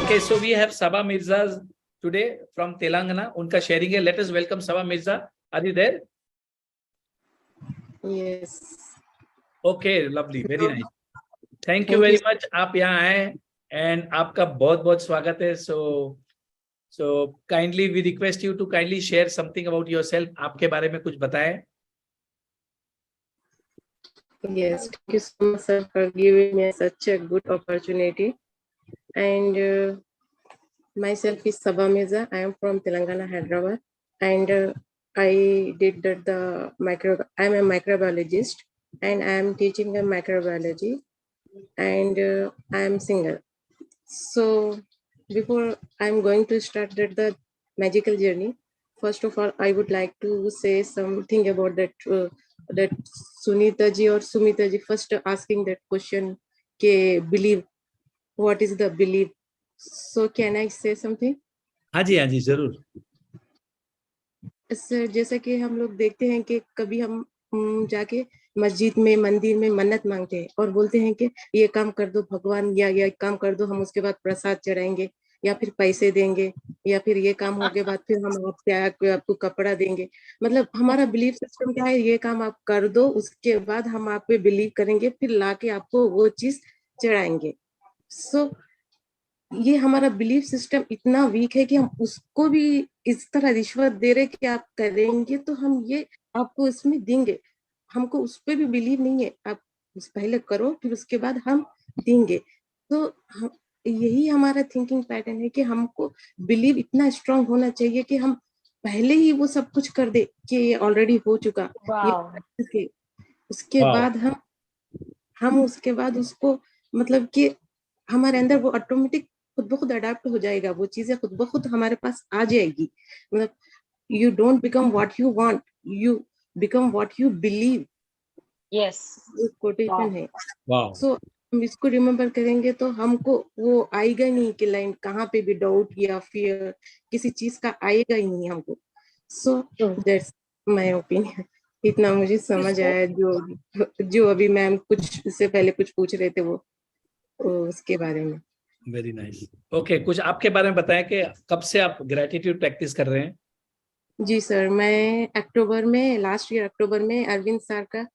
Okay, so we have Sabah Mirza today from Telangana. Unka sharing है. Let us welcome Sabah Mirza. Are you there? Yes. Okay, lovely, very nice. Thank you very much. आप यहाँ आए and आपका बहुत बहुत स्वागत है. So kindly we request you to kindly share something about yourself. आपके बारे में कुछ बताएं. Yes, thank you so much, sir, for giving me such a good opportunity. And myself is Sabah Mirza. I am from Telangana, Hyderabad, and I did the I'm a microbiologist, and I am teaching the microbiology, and I am singer. So before I'm going to start the magical journey, first of all, I would like to say something about that Sunita ji or Sumita ji first asking that question, ke believe, what is the belief? So can I say something? हाँ जी जरूर. जैसे कि हम लोग देखते हैं कि कभी हम जाके मस्जिद में मंदिर में मन्नत मांगते हैं और बोलते हैं कि ये काम कर दो भगवान, या ये काम कर दो, हम उसके बाद प्रसाद चढ़ाएंगे या फिर पैसे देंगे, या फिर ये काम हो के बाद फिर हम आपको कपड़ा देंगे. मतलब हमारा बिलीफ सिस्टम क्या है, ये काम आप कर दो उसके बाद हम आप पे बिलीव करेंगे, फिर लाके आपको वो चीज चढ़ाएंगे. सो ये हमारा बिलीफ सिस्टम इतना वीक है कि हम उसको भी इस तरह रिश्वत दे रहे कि आप करेंगे तो हम ये आपको इसमें देंगे. हमको उस पर भी बिलीव नहीं है, आप पहले करो फिर उसके बाद हम देंगे. तो यही हमारा थिंकिंग पैटर्न है कि हमको बिलीव इतना स्ट्रांग होना चाहिए कि हम पहले ही वो सब कुछ कर दे कि ये ऑलरेडी हो चुका. ये उसके बाद हम उसके बाद उसको मतलब कि हमारे अंदर वो ऑटोमेटिक खुद ब खुद अडाप्ट हो जाएगा, वो चीजें खुद ब खुद हमारे पास आ जाएगी. मतलब you don't become what you want, you become what you believe. Yes, quotation है. सो हम इसको रिमेम्बर करेंगे तो हमको वो आएगा नहीं कि लाइन कहाँ पे भी डाउट या फियर किसी चीज का आएगा ही नहीं हमको. So that's my opinion. इतना मुझे समझ आया जो अभी मैम कुछ इससे पहले कुछ पूछ रहे थे वो उसके बारे में. Very nice. ओके, कुछ आपके बारे में बताएं कि कब से आप ग्रेटिट्यूड प्रैक्टिस कर रहे हैं. जी सर, मैं अक्टूबर में, लास्ट ईयर अक्टूबर में अरविंद सर का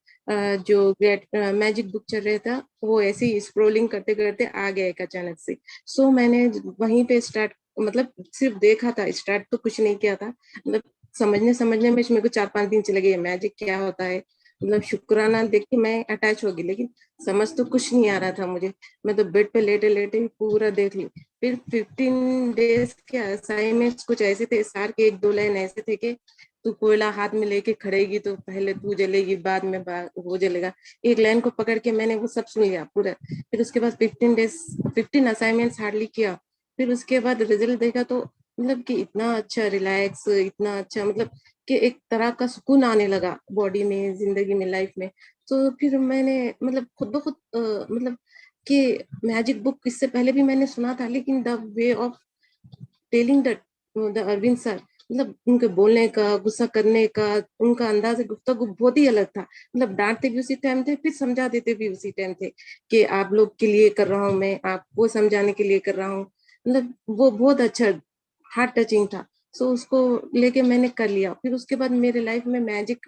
जो ग्रेट मैजिक बुक चल रहा था वो ऐसे ही स्क्रोलिंग करते करते आ गया एक अचानक से. सो मैंने वहीं पे स्टार्ट, मतलब सिर्फ देखा था, स्टार्ट तो कुछ नहीं किया था. मतलब समझने में मेरे को 4-5 दिन चले गए मैजिक क्या होता है. मतलब शुक्राना देख के मैं अटैच हो गई, लेकिन समझ तो कुछ नहीं आ रहा था मुझे. मैं तो बेड पे लेटे लेटे पूरा देख ली. फिर 15 डेज के असाइनमेंट्स कुछ ऐसे थे, सार के 1-2 लाइन ऐसे थे कि तू कोयला हाथ में लेके खड़ेगी तो पहले तू जलेगी बाद में वो जलेगा. एक लाइन को पकड़ के मैंने वो सब सुन लिया पूरा. फिर उसके बाद 15 असाइनमेंट्स हार्डली किया. फिर उसके बाद रिजल्ट देखा तो मतलब कि इतना अच्छा रिलैक्स, इतना अच्छा, मतलब कि एक तरह का सुकून आने लगा बॉडी में, जिंदगी में, लाइफ में. तो फिर मैंने मतलब खुद ब खुद मतलब कि मैजिक बुक इससे पहले भी मैंने सुना था, लेकिन the way of telling the Arvind sir, मतलब उनके बोलने का, गुस्सा करने का, उनका अंदाज गुफ्तगू बहुत ही अलग था. मतलब डांटते भी उसी टाइम थे, फिर समझा देते भी उसी टाइम थे कि आप लोग के लिए कर रहा हूँ मैं, आपको समझाने के लिए कर रहा हूँ. मतलब वो बहुत अच्छा हार्ट टचिंग था. सो उसको लेके मैंने कर लिया. फिर उसके बाद मेरे लाइफ में मैजिक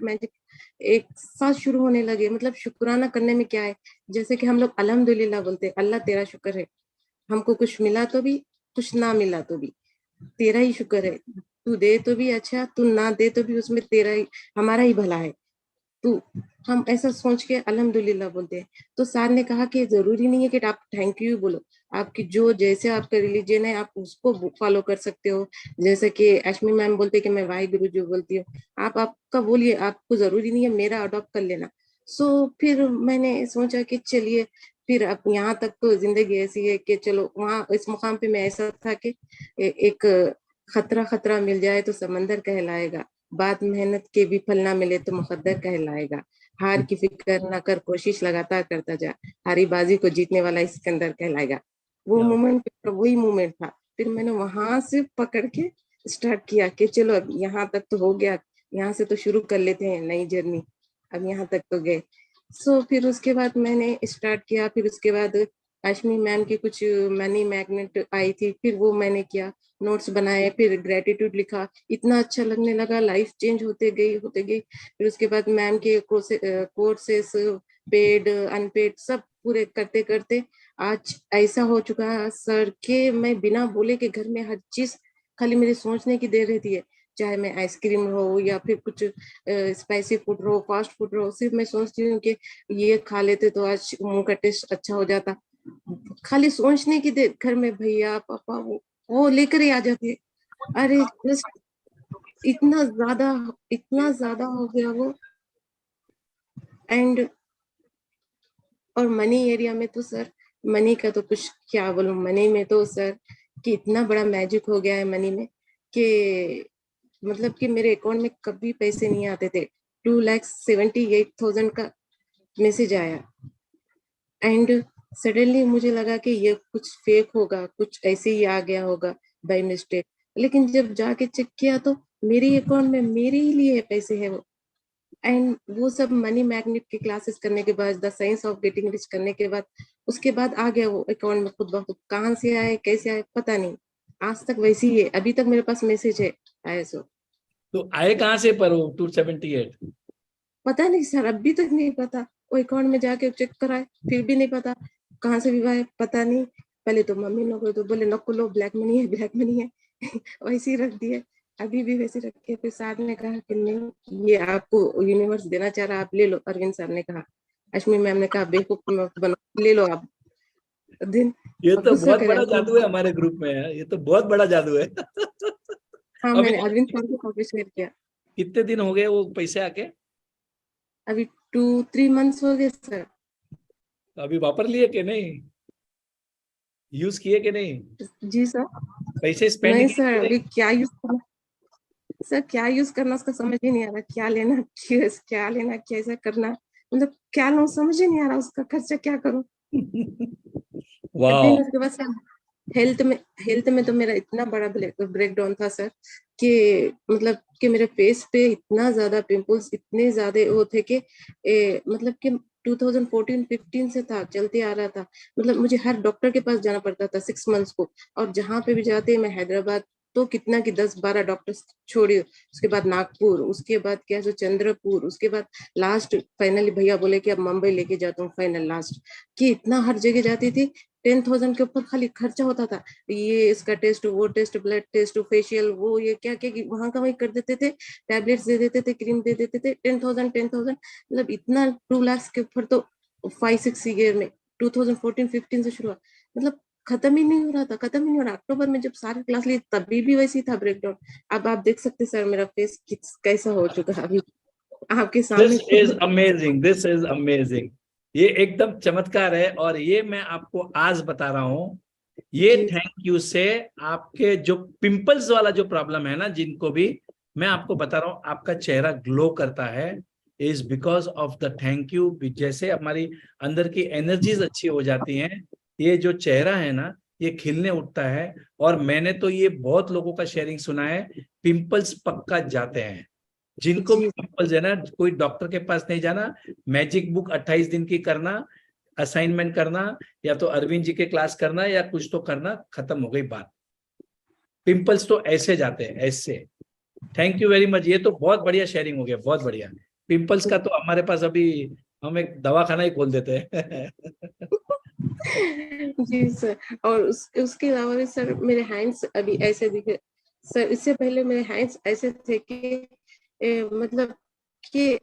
एक साथ शुरू होने लगे. मतलब शुक्राना करने में क्या है, जैसे कि हम लोग अल्हम्दुलिल्लाह बोलते हैं, अल्लाह तेरा शुक्र है, हमको कुछ मिला तो भी, कुछ ना मिला तो भी तेरा ही शुक्र है. तू दे तो भी अच्छा, तू ना दे तो भी उसमें तेरा ही, हमारा ही भला है. तू, हम ऐसा सोच के अल्हम्दुलिल्लाह बोलते हैं. तो सर ने कहा कि जरूरी नहीं है कि आप थैंक यू बोलो, आपकी जो जैसे आपका रिलीजन है आप उसको फॉलो कर सकते हो. जैसे कि अश्मी मैम बोलते कि मैं वाहिगुरु जो बोलती हूँ, आप आपका बोलिए, आपको जरूरी नहीं है मेरा अडॉप्ट कर लेना. सो फिर मैंने सोचा कि चलिए, फिर अब यहाँ तक तो जिंदगी ऐसी है कि चलो, वहाँ इस मुकाम पे मैं ऐसा था कि एक खतरा मिल जाए तो समंदर कहलाएगा, बाद मेहनत के भी फल ना मिले तो मुकद्दर कहलाएगा. हार की फिक्र ना कर, कोशिश लगातार करता जा, हारी बाजी को जीतने वाला इसके अंदर कहलाएगा. वो मोमेंट, वही मोमेंट था. फिर मैंने वहां से पकड़ के स्टार्ट किया कि चलो अब यहाँ तक तो हो गया, यहाँ से तो शुरू कर लेते हैं नई जर्नी. अब यहाँ तक तो गए. सो फिर उसके बाद मैंने स्टार्ट किया. फिर उसके बाद अश्मी मैम की कुछ मनी मैग्नेट आई थी, फिर वो मैंने किया, नोट्स बनाए, फिर ग्रेटिट्यूड लिखा, इतना अच्छा लगने लगा, लाइफ चेंज होते गई। फिर उसके बाद मैम के कोर्सेस, पेड अनपेड सब पूरे करते करते आज ऐसा हो चुका है सर कि मैं बिना बोले के घर में हर चीज खाली मेरे सोचने की देर रहती है, चाहे मैं आइसक्रीम हो या फिर कुछ स्पाइसी फूड हो, फास्ट फूड हो, सिर्फ मैं सोचती हूँ कि ये खा लेते तो आज मुंह का टेस्ट अच्छा हो जाता। खाली सोचने की देर, घर में भैया पापा वो लेकर ही आ जाते हैं। अरे जस्ट इतना ज्यादा, इतना ज्यादा हो गया वो। एंड और मनी एरिया में तो सर, मनी का तो कुछ क्या बोलूं, मनी में तो सर कि इतना बड़ा मैजिक हो गया है मनी में कि मतलब कि मेरे अकाउंट में कभी पैसे नहीं आते थे। 2,78,000 का मैसेज आया एंड सडनली मुझे लगा कि ये कुछ फेक होगा, कुछ ऐसे ही आ गया होगा बाय मिस्टेक। लेकिन जब जाके चेक किया तो मेरे अकाउंट में मेरे ही लिए पैसे है वो। एंड वो सब मनी मैग्नेट की क्लासेस करने के बाद, the science of getting rich करने के बाद, उसके बाद आ गया वो अकाउंट में खुद ब खुद। कहाँ से आए कैसे आए पता नहीं, आज तक वैसे ही है, अभी तक मेरे पास मैसेज है आए सो। तो आए कहाँ से पर वो 278? पता नहीं सर, अभी तक नहीं पता। वो अकाउंट में जाके चेक कराए, फिर भी नहीं पता कहाँ से भी आए, पता नहीं। पहले तो मम्मी लोग तो बोले नको लो, ब्लैक मनी है, ब्लैक मनी है। वैसे ही रख दिए, अभी भी वैसे रखे। फिर सर ने कहा कि नहीं, ये आपको यूनिवर्स देना चाह रहा, आप ले लो। अरविंद सर ने कहा, अश्मी मैम ने कहा बेवकूफ मत बनो, ले लो आप। दिन ये तो गुस्सा बहुत करे बड़ा अपने। जादू है हमारे ग्रुप में यार, ये तो बहुत बड़ा जादू है। हाँ, अभी मैंने अरविंद सर को कॉपी शेयर किया। कितने दिन हो गए वो पैसे आके? अभी 2-3 मंथ्स हो गए सर। अभी वापर लिए कि नहीं? यूज किए कि नहीं? जी सर। पैसे स्पेंड नहीं किए सर, कि नहीं? अभी क्या यूज करना सर, क्या यूज करना उसका समझ ही नहीं आ रहा, क्या लेना, क्या लेना, कैसा करना, मतलब क्या लूं समझ ही नहीं आ रहा, उसका खर्चा क्या करूं। वाह। दिन उसके बाद सर हेल्थ में तो मेरा इतना बड़ा ब्रेक डाउन था सर कि मतलब कि मेरे फेस पे इतना ज्यादा पिंपल्स, इतने ज्यादा वो थे कि मतलब कि 2014-15 से था, चलते आ रहा था। मतलब मुझे हर डॉक्टर के पास जाना पड़ता था 6 मंथ्स को, और जहां पे भी जाते मैं हैदराबाद तो कितना कि 10-12 डॉक्टर्स छोड़िए, उसके बाद नागपुर, उसके बाद क्या जो चंद्रपुर, उसके बाद लास्ट फाइनली भैया बोले कि अब मुंबई लेके जाता हूँ फाइनल लास्ट, कि इतना हर जगह जाती थी। 10,000 के ऊपर खाली खर्चा होता था, ये इसका टेस्ट, वो टेस्ट, ब्लड टेस्ट, फेशियल, वो ये क्या क्या वहां का वही कर देते थे, टैबलेट्स दे देते थे, क्रीम दे देते थे। 10,000 मतलब इतना 2 लाख के ऊपर तो 5-6 ईयर में, 2014-15 से शुरू हुआ। मतलब खत्म ही नहीं हो रहा था, खत्म ही नहीं हो रहा। अक्टूबर में जब सारी क्लास ली तभी भी वैसी था ब्रेकडाउन। अब आप देख सकते सर मेरा फेस कैसा हो चुका है अभी आपके सामने दिस इज खुद। Amazing, this is amazing. ये एकदम चमत्कार है, और ये मैं आपको आज बता रहा हूँ। ये जी थैंक यू से आपके जो पिंपल्स वाला जो प्रॉब्लम है ना, जिनको भी मैं आपको बता रहा हूँ, आपका चेहरा ग्लो करता है, is because of the thank you. जैसे हमारी अंदर की एनर्जीज अच्छी हो जाती हैं, ये जो चेहरा है ना, ये खिलने उठता है। और मैंने तो ये बहुत लोगों का शेयरिंग सुना है, पिंपल्स पक्का जाते हैं। जिनको भी जी पिंपल्स है ना, कोई डॉक्टर के पास नहीं जाना, मैजिक बुक 28 दिन की करना, असाइनमेंट करना, या तो अरविंद जी के क्लास करना, या कुछ तो करना, खत्म हो गई बात। पिंपल्स तो ऐसे जाते हैं, ऐसे। थैंक यू वेरी मच, ये तो बहुत बढ़िया शेयरिंग हो गया, बहुत बढ़िया। पिंपल्स का तो हमारे पास अभी हम एक दवाखाना ही खोल देते हैं। जी सर। और उसके अलावा भी सर मेरे हैंड्स अभी ऐसे दिखे सर, इससे पहले मेरे हैंड्स ऐसे थे कि मतलब कि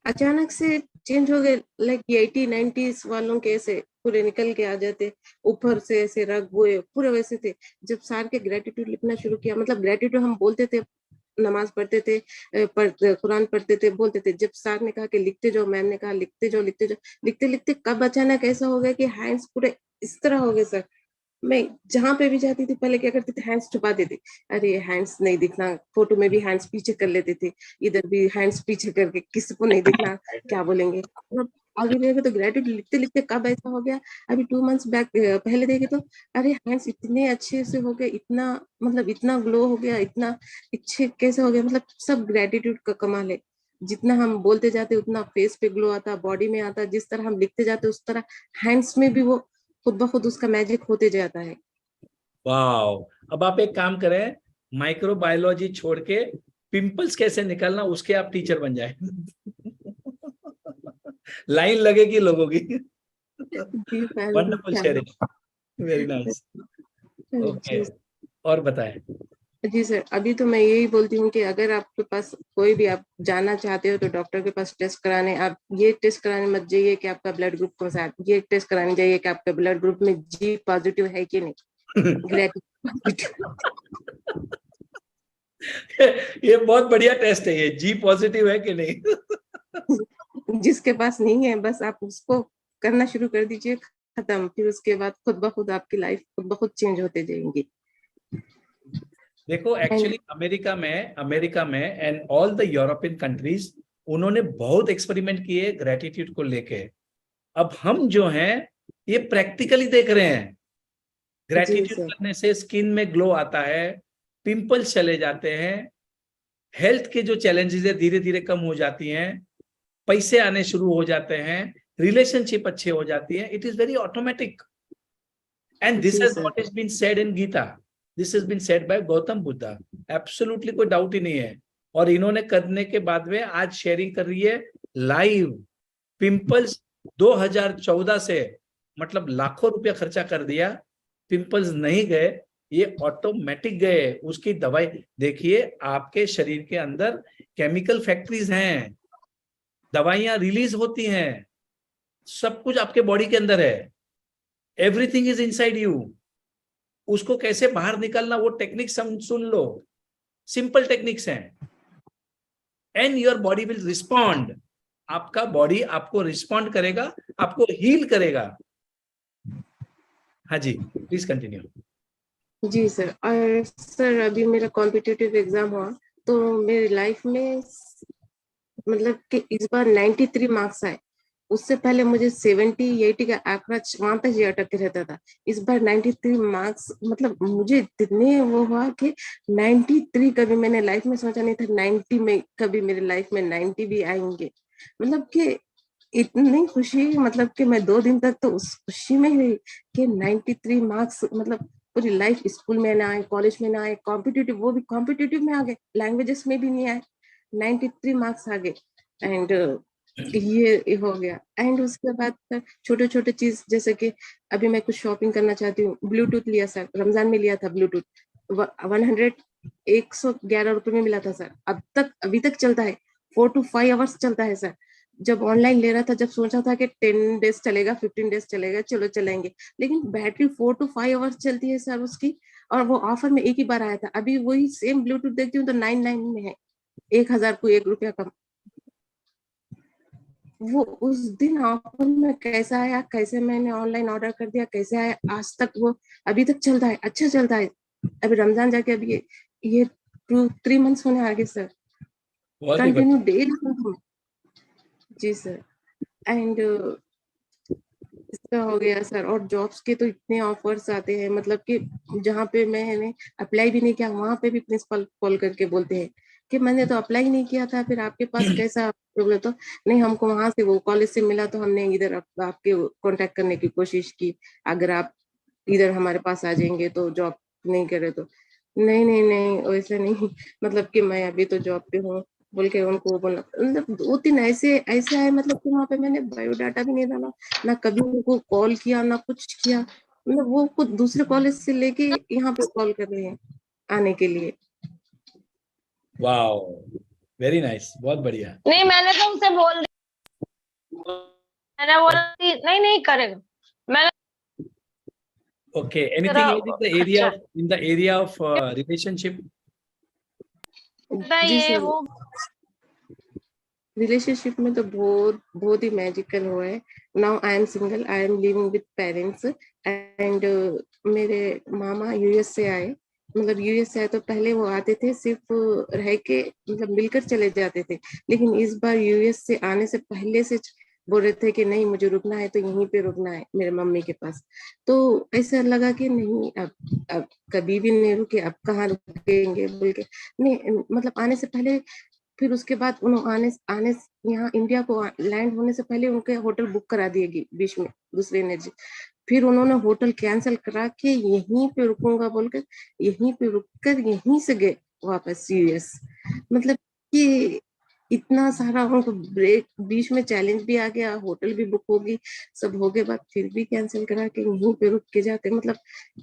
अचानक से चेंज हो गए, लाइक 80-90s वालों के ऐसे पूरे निकल के आ जाते, ऊपर से ऐसे रग हुए पूरे वैसे थे। जब सर के ग्रेटिट्यूड लिखना शुरू किया, मतलब ग्रेटिट्यूड हम बोलते थे, नमाज पढ़ते थे, कुरान पढ़ते थे, बोलते थे। जब सर ने कहा कि लिखते जाओ, मैम ने कहा लिखते जाओ, लिखते जाओ, लिखते लिखते कब अचानक ऐसा हो गया कि हैंड्स पूरे इस तरह हो गए सर। मैं जहां पे भी जाती थी पहले क्या करती थी, हैंड्स छुपा देती, अरे हैंड्स नहीं दिखना, फोटो में भी हैंड्स पीछे कर लेते थे, इधर भी हैंड्स पीछे करके किसी को नहीं दिखना, क्या बोलेंगे। और अभी देखे तो ग्रेटिट्यूड लिखते लिखते कब ऐसा हो गया, अभी 2 मंथ्स बैक पहले देखे तो अरे हैंड्स इतने अच्छे से हो गए, इतना मतलब इतना ग्लो हो गया, इतना अच्छे कैसे हो गया। मतलब सब ग्रेटिट्यूड का कमाल है। जितना हम बोलते जाते उतना फेस पे ग्लो आता, बॉडी में आता, जिस तरह हम लिखते जाते उस तरह हैंड्स में भी वो खुद ब खुद उसका मैजिक होते जाता है। वाओ, अब आप एक काम करें, माइक्रोबायोलॉजी छोड़ के पिंपल्स कैसे निकालना उसके आप टीचर बन जाए। लाइन लगेगी लोगों की। जी मैं जरूर वंडरफुल ध्यान शेयरिंग, वेरी नाइस। ओके, जी और बताएं। जी सर, अभी तो मैं यही बोलती हूँ कि अगर आपके पास कोई भी आप जाना चाहते हो तो डॉक्टर के पास टेस्ट कराने, आप ये टेस्ट कराने मत जाइए कि आपका ब्लड ग्रुप कौन सा है, ये टेस्ट कराने जाइए कि आपका ब्लड ग्रुप में जी पॉजिटिव है कि नहीं, ग्रेटिव पॉजिटिव। ये बहुत बढ़िया टेस्ट है, ये जी पॉजिटिव है कि नहीं। जिसके पास नहीं है बस आप उसको करना शुरू कर दीजिए, खत्म। फिर उसके बाद खुद ब खुद आपकी लाइफ खुद ब खुद चेंज होते जाएंगी। देखो एंड एक्चुअली अमेरिका में and all the European countries, उन्होंने बहुत एक्सपेरिमेंट किए ग्रेटिट्यूड को लेके। अब हम जो हैं ये प्रैक्टिकली देख रहे हैं, जी ग्रेटिट्यूड सर। करने से स्किन में ग्लो आता है, पिंपल्स चले जाते हैं, हेल्थ के जो चैलेंजेस है धीरे धीरे कम हो जाती हैं, पैसे आने शुरू हो जाते हैं, रिलेशनशिप अच्छे हो जाती है। It is very automatic, and this जी is sir. What is been said in Gita, this is been said by Gautam Buddha. Absolutely कोई डाउट ही नहीं है। और इन्होंने करने के बाद में आज शेयरिंग कर रही है लाइव। पिंपल्स 2014 से, मतलब लाखों रुपया खर्चा कर दिया, पिंपल्स नहीं गए, ये ऑटोमेटिक गए। उसकी दवाई देखिए, आपके शरीर के अंदर केमिकल फैक्ट्रीज हैं, दवाइयां रिलीज होती हैं, सब कुछ आपके बॉडी के अंदर है, एवरीथिंग इज इनसाइड यू। उसको कैसे बाहर निकालना वो टेक्निक सुन लो, सिंपल टेक्निक्स हैं, and your body will respond. आपका बॉडी आपको रिस्पॉन्ड करेगा, आपको हील करेगा। हाँ जी, प्लीज कंटिन्यू। जी सर, और सर अभी मेरा कॉम्पिटिटिव एग्जाम हुआ तो मेरी लाइफ में मतलब कि इस बार 93 मार्क्स आए। उससे पहले मुझे 70 80 का आंकड़ा वहां तक ही अटक के रहता था। इस बार 93 मार्क्स, मतलब मुझे इतने वो हुआ कि 93 कभी मैंने लाइफ में सोचा नहीं था 90 में कभी मेरी लाइफ में 90 भी आएंगे। मतलब कि इतनी खुशी, मतलब कि मैं 2 दिन तक तो उस खुशी में हुई कि 93 मार्क्स, मतलब पूरी लाइफ स्कूल में ना आए, कॉलेज में ना आए, कॉम्पिटिटिव, वो भी कॉम्पिटिटिव में आ गए, लैंग्वेजेस में भी नहीं आए, 93 मार्क्स आ गए। एंड ये हो गया। एंड उसके बाद छोटे छोटे चीज जैसे कि अभी मैं कुछ शॉपिंग करना चाहती हूँ, ब्लूटूथ लिया सर, रमजान में लिया था ब्लूटूथ, 111 रुपए में मिला था सर। अभी तक चलता है, 4 to 5 आवर्स चलता है सर। जब ऑनलाइन ले रहा था, जब सोचा था कि 10 डेज चलेगा, 15 डेज चलेगा, चलो चलेंगे, लेकिन बैटरी 4 to 5 आवर्स चलती है सर उसकी। और वो ऑफर में एक ही बार आया था। अभी वही सेम ब्लूटूथ देखती हूँ तो 99 में है, 1000 को 1 रुपया कम। वो उस दिन ऑफर में कैसा आया, कैसे मैंने ऑनलाइन ऑर्डर कर दिया, कैसे आया, आज तक वो अभी तक चलता है, अच्छा चलता है। अभी रमजान जाके अभी ये 2 3 मंथ्स होने आ गए सर, बहुत ही कंटिन्यू बढ़िया। डेली। जी सर। एंड इसका हो गया सर। और जॉब्स के तो इतने ऑफर्स आते हैं, मतलब कि जहाँ पे मैंने अप्लाई भी नहीं किया वहां पे भी प्रिंसिपल कॉल करके बोलते हैं कि मैंने तो अप्लाई नहीं किया था, फिर आपके पास कैसा बोले तो नहीं, हमको वहां से वो कॉलेज से मिला तो हमने इधर आपके कांटेक्ट करने की कोशिश की, अगर आप इधर हमारे पास आ जाएंगे तो जॉब नहीं करे तो। नहीं नहीं नहीं, वैसे नहीं, मतलब कि मैं अभी तो जॉब पे हूँ बोल के उनको बोला। मतलब 2 3 ऐसे ऐसे आए, मतलब कि वहां पे मैंने बायोडाटा भी नहीं डाला, ना कभी उनको कॉल किया, ना कुछ किया। मतलब वो खुद दूसरे कॉलेज से लेके यहाँ पे कॉल कर रहे हैं आने के लिए। वाओ, वेरी नाइस, बहुत बढ़िया। नहीं, मैंने तो उसे बोल दिया, मैंने बोला कि नहीं नहीं करेगा। मैंने Okay, anything तेरा else in the area अच्छा of relationship? पता जी ये सर, वो रिलेशनशिप में तो बहुत बहुत ही मैजिकल हुआ है। Now I am single, I am living with parents. And मेरे मामा यूएस से आए। मतलब यूएस से आए तो पहले वो आते थे सिर्फ रह के, मतलब मिलकर चले जाते थे, लेकिन इस बार यूएस से आने से पहले से बोल रहे थे कि नहीं मुझे रुकना है तो यहीं पे रुकना है मेरे मम्मी के पास। तो ऐसा लगा कि नहीं, अब कभी भी नहीं रुके, अब कहाँ रुकेंगे बोल के। नहीं, मतलब आने से पहले, फिर उसके बाद उन्होंने आने आने यहाँ इंडिया को लैंड होने से पहले उनके होटल बुक करा दिएगी बीच में दूसरे एनर्जी। फिर उन्होंने होटल कैंसिल करा के यहीं पे रुकूंगा बोलकर यहीं पे रुककर यहीं से गए वापस यूएस। मतलब कि इतना सारा उनको ब्रेक बीच में चैलेंज भी आ गया, होटल भी बुक होगी, सब हो गए, बाद फिर भी कैंसिल करा के यहीं पे रुक के जाते। मतलब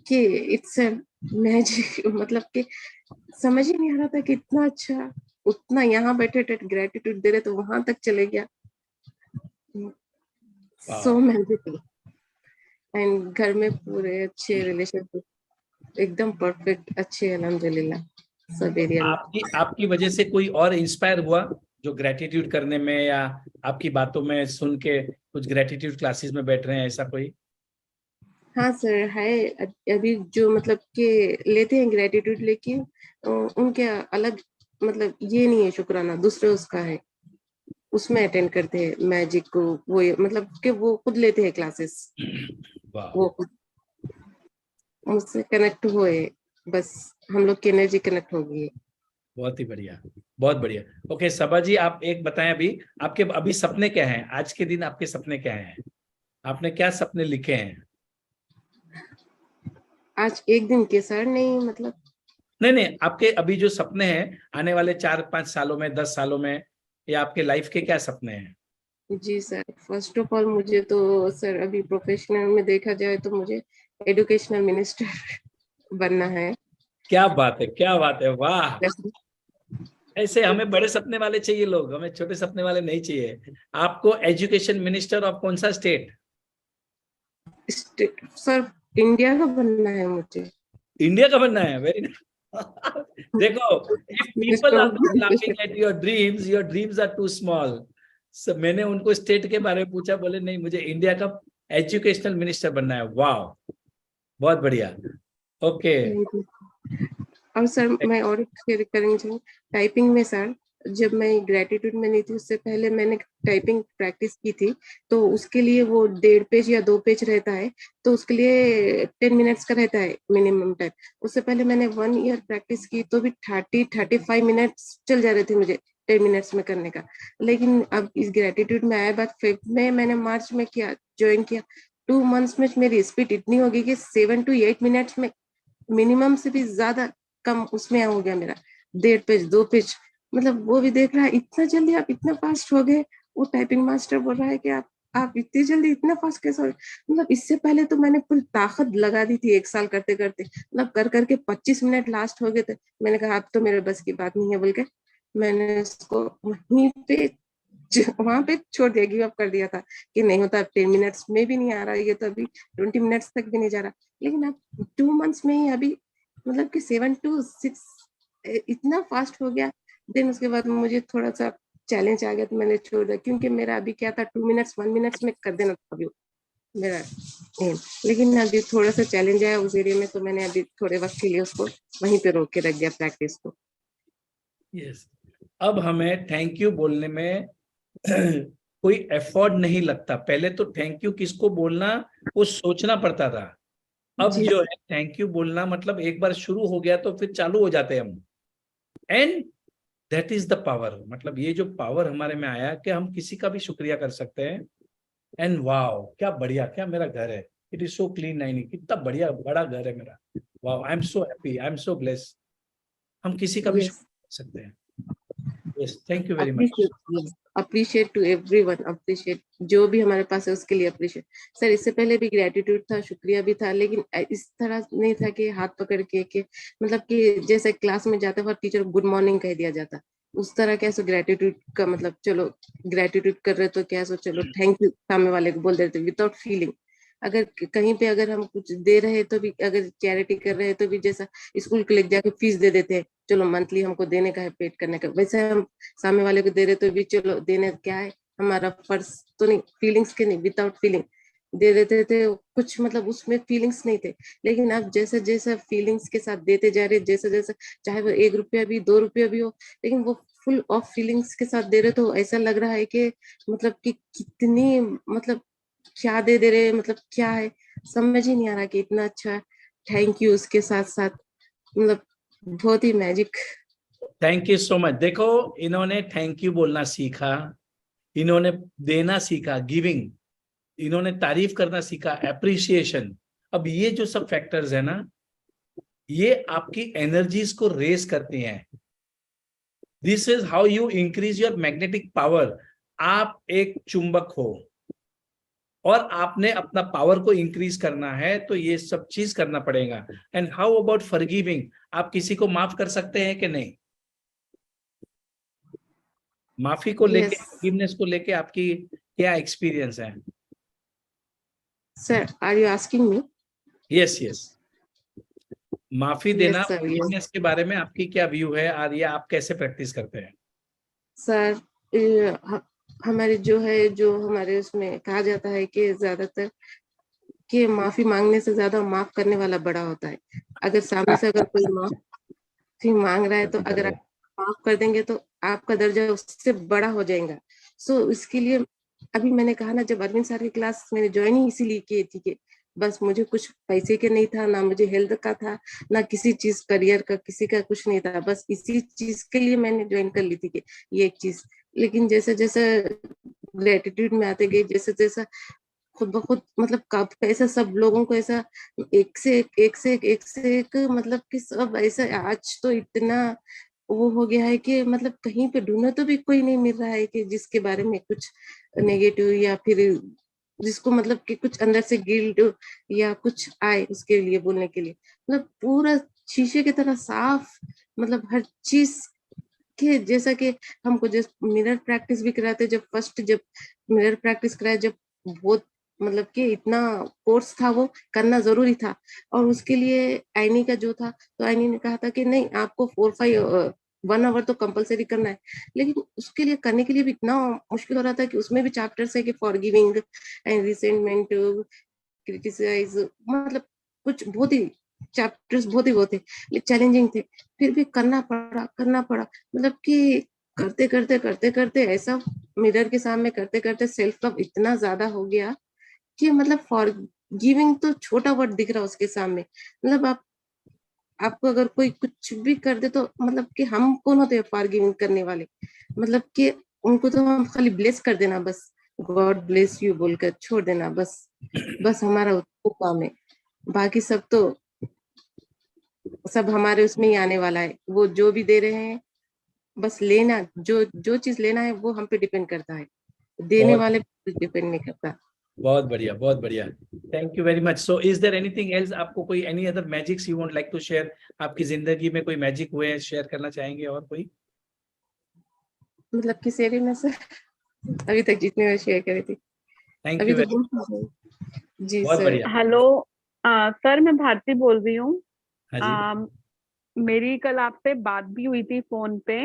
कि इट्स मैजिक। मतलब कि समझ ही नहीं आ रहा था कि इतना अच्छा, उतना यहाँ बैठे ग्रेटिट्यूड दे रहे तो वहां तक चले गया। So magical. एंड घर में पूरे अच्छे रिलेशनशिप, एकदम परफेक्ट, अच्छे अल्हम्दुलिल्लाह सब एरिया में। आपकी आपकी वजह से कोई और इंस्पायर हुआ जो ग्रेटिट्यूड करने में, या आपकी बातों में सुन के कुछ ग्रेटिट्यूड क्लासेस में बैठ रहे हैं, ऐसा कोई? हाँ सर है। अभी जो मतलब कि लेते हैं ग्रेटिट्यूड, लेकिन उनके अलग मतलब ये नहीं है शुक्राना, दूसरे उसका है, उसमें अटेंड करते हैं मैजिक को। वो मतलब कि वो खुद लेते हैं क्लासेस, वाह, वो खुद मुझसे कनेक्ट हुए, बस हम लोग की एनर्जी कनेक्ट हो गई है। बहुत ही बढ़िया, बहुत बढ़िया। ओके सबा जी, आप एक बताएं, अभी आपके अभी सपने क्या हैं? आज के दिन आपके सपने क्या हैं? आपने क्या सपने लिखे हैं? आज एक दिन के सर नहीं मतलब। नहीं नहीं, आपके अभी जो सपने हैं आने वाले 4-5 सालों में, 10 सालों में, या आपके लाइफ के क्या सपने हैं? जी सर, फर्स्ट ऑफ ऑल मुझे तो सर अभी प्रोफेशनल में देखा जाए तो मुझे एजुकेशनल मिनिस्टर बनना है। क्या बात है, क्या बात है, वाह। ऐसे हमें बड़े सपने वाले चाहिए लोग, हमें छोटे सपने वाले नहीं चाहिए। आपको एजुकेशन मिनिस्टर ऑफ कौन सा स्टेट? सर इंडिया का बनना है मुझे। इंडिया का बनना है, वेरी देखो, if people are not laughing at your dreams are too small. मैंने उनको स्टेट के बारे में पूछा, बोले नहीं मुझे इंडिया का एजुकेशनल मिनिस्टर बनना है। वाह, बहुत बढ़िया। ओके। और सर मैं और शेयर करना चाहूँ टाइपिंग में सर, जब मैं ग्रेटिट्यूड में नहीं थी उससे पहले मैंने टाइपिंग प्रैक्टिस की थी, तो उसके लिए वो 1.5 पेज या 2 पेज रहता है, तो उसके लिए 10 मिनट्स का रहता है मिनिमम टाइम। उससे पहले मैंने 1 ईयर प्रैक्टिस की तो भी 30-35 मिनट्स चल जा रहे थे मुझे 10 मिनट्स में करने का। लेकिन अब इस ग्रेटिट्यूड में आया बाद फेब में मैंने मार्च में किया, ज्वाइन किया, 2 मंथ्स में मेरी स्पीड इतनी होगी कि 7 to 8 मिनट्स में मिनिमम से भी ज्यादा कम उसमें हो गया मेरा 1.5 पेज 2 पेज। मतलब वो भी देख रहा है इतना जल्दी आप इतना फास्ट हो गए। वो टाइपिंग मास्टर बोल रहा है कि आप इतनी जल्दी इतना फास्ट कैसे हो गए? मतलब इससे पहले तो मैंने पूरी ताकत लगा दी थी 1 साल करते करते, मतलब कर करके 25 मिनट लास्ट हो गए थे। मैंने कहा अब तो मेरे बस की बात नहीं है बोल के मैंने उसको वहीं पे वहां पे छोड़ दिया, गिव अप कर दिया था कि नहीं होता, 10 मिनट्स में भी नहीं आ रहा, ये तो अभी 20 मिनट्स तक भी नहीं जा रहा। लेकिन अब 2 मंथ्स में ही अभी मतलब कि 7 to 6 इतना फास्ट हो गया। देन उसके बाद मुझे थोड़ा सा चैलेंज आ गया तो मैंने छोड़ दिया, क्योंकि मेरा अभी क्या था 2 मिनट्स 1 मिनट्स में कर देना था अभी मेरा एम। लेकिन अभी थोड़ा सा चैलेंज आया उस एरिया में तो मैंने अभी थोड़े वक्त के लिए उसको वहीं पे रोक के रख दिया प्रैक्टिस को। यस, अब हमें थैंक यू बोलने में कोई एफर्ट नहीं लगता। पहले तो थैंक यू किसको बोलना वो सोचना पड़ता था। अब जी जो है थैंक यू बोलना मतलब एक बार शुरू हो गया तो फिर चालू हो जाते हैं हम। And that is the power. मतलब ये जो पावर हमारे में आया कि हम किसी का भी शुक्रिया कर सकते हैं। एंड वाओ, क्या बढ़िया, क्या मेरा घर है, इट इज सो क्लीन, नहीं कितना बढ़िया बड़ा घर है मेरा। Wow, I am so happy, I am so blessed. हम किसी का भी यस, शुक्रिया कर सकते हैं। Yes, thank you very much. Appreciate, appreciate to everyone, appreciate जो भी हमारे पास है उसके लिए अप्रिशिएट। सर इससे पहले भी ग्रेटिट्यूड था, शुक्रिया भी था, लेकिन इस तरह नहीं था कि हाथ पकड़ के मतलब कि जैसे क्लास में जाते वक्त टीचर गुड मॉर्निंग कह दिया जाता, उस तरह कैसे ग्रेटिट्यूड का मतलब चलो ग्रेटिट्यूड कर रहे तो क्या सो चलो थैंक यू सामने वाले को बोल देते विदाउट फीलिंग। अगर कहीं पे अगर हम कुछ दे रहे तो भी, अगर चैरिटी कर रहे हैं तो भी, जैसा स्कूल के लेके जाके फीस दे देते हैं, चलो मंथली हमको देने का है पेड करने का, वैसे हम सामने वाले को दे रहे तो भी चलो देने क्या है हमारा फर्ज तो नहीं, फीलिंग्स के नहीं, विदाउट फीलिंग दे देते थे कुछ, मतलब उसमें फीलिंग्स नहीं थे। लेकिन अब जैसे जैसे फीलिंग्स के साथ देते जा रहे, जैसे जैसे चाहे वो 1 रुपया भी 2 रुपया भी हो, लेकिन वो फुल ऑफ फीलिंग्स के साथ दे रहे तो ऐसा लग रहा है कि मतलब कि कितनी मतलब क्या दे रहे, मतलब क्या है समझ ही नहीं आ रहा कि इतना अच्छा थैंक यू उसके साथ साथ मतलब बहुत ही magic. Thank you so much. देखो, इन्होंने थैंक यू बोलना सीखा, इन्होंने देना सीखा, गिविंग। इन्होंने तारीफ करना सीखा, एप्रिसिएशन। अब ये जो सब फैक्टर्स है ना, ये आपकी एनर्जीज को रेस करती हैं। This is how you increase your magnetic power. आप एक चुंबक हो और आपने अपना पावर को इंक्रीज करना है, तो ये सब चीज करना पड़ेगा। And how about forgiving? आप किसी को माफ कर सकते हैं कि नहीं? माफी को लेके, Yes, फॉरगिवनेस को लेके आपकी क्या एक्सपीरियंस है? sir. Are you asking me? Yes yes, माफी देना, Yes, sir. Yes, फॉरगिवनेस के बारे में आपकी क्या व्यू है, और ये आप कैसे प्रैक्टिस करते हैं? सर। हमारे जो हमारे उसमें कहा जाता है कि ज्यादातर कि माफी मांगने से ज्यादा माफ करने वाला बड़ा होता है। अगर सामने से अगर कोई माफी मांग रहा है, तो अगर आप माफ कर देंगे तो आपका दर्जा उससे बड़ा हो जाएगा। सो इसके लिए अभी मैंने कहा ना, जब अरविंद सर की क्लास मैंने ज्वाइन ही इसीलिए की थी कि बस मुझे कुछ पैसे के नहीं था, ना मुझे हेल्थ का था, ना किसी चीज करियर का, किसी का कुछ नहीं था। बस इसी चीज के लिए मैंने ज्वाइन कर ली थी कि ये एक चीज। लेकिन जैसे जैसे ग्रेटिट्यूड में आते गए, जैसे जैसा खुद ब खुद मतलब कब ऐसा सब लोगों को ऐसा एक से एक, एक से एक, एक से एक, मतलब कि सब ऐसा आज तो इतना वो हो गया है कि मतलब कहीं पे ढूंढो तो भी कोई नहीं मिल रहा है कि जिसके बारे में कुछ नेगेटिव, या फिर जिसको मतलब कि कुछ अंदर से गिल्ट या कुछ आए उसके लिए बोलने के लिए। मतलब पूरा शीशे की तरह साफ, मतलब हर चीज के जैसा कि हमको जब मिरर प्रैक्टिस भी कराते, जब मिरर प्रैक्टिस कराया, जब बहुत मतलब कि इतना कोर्स था, वो करना जरूरी था। और उसके लिए आईनी का जो था, तो आईनी ने कहा था कि नहीं, आपको 1 आवर तो कंपलसरी करना है। लेकिन उसके लिए करने के लिए भी इतना मुश्किल हो रहा था कि उसमें भी चैप्टर्स है कि फॉरगिविंग एंड रिसेंटमेंट, क्रिटिसाइज, मतलब कुछ बहुत ही चैप्टर्स बहुत ही चैलेंजिंग थे। फिर भी करना पड़ा मतलब कि करते करते ऐसा मिरर के सामने करते करते सेल्फ लव इतना ज्यादा हो गया कि मतलब फॉर गिविंग तो छोटा वर्ड दिख रहा उसके सामने। मतलब आपको अगर कोई कुछ भी कर दे, तो मतलब कि हम कौन होते हैं फॉर गिविंग करने वाले? मतलब कि उनको तो हम खाली ब्लेस कर देना, बस गॉड ब्लेस यू बोलकर छोड़ देना, बस हमारा वो काम है। बाकी सब तो सब हमारे उसमें ही आने वाला है। वो जो भी दे रहे हैं, बस लेना, जो जो चीज लेना है वो हम पे डिपेंड करता है, देने बहुत वाले पे डिपेंड नहीं करता। बहुत बढ़िया, बहुत बढ़िया। Thank you very much. So is there anything else? आपको कोई any other magics you want like to share? आपकी जिंदगी में कोई मैजिक हुए हैं, शेयर करना चाहेंगे? और कोई? मतलब किस एरिया में सर? अभी तक जितने में शेयर करी थी, थैंक अभी यू तो वेरी, बहुत। जी बहुत सर। बढ़िया। हेलो सर, मैं भारती बोल रही हूँ। हाँ जी। मेरी कल आपसे बात भी हुई थी फोन पे।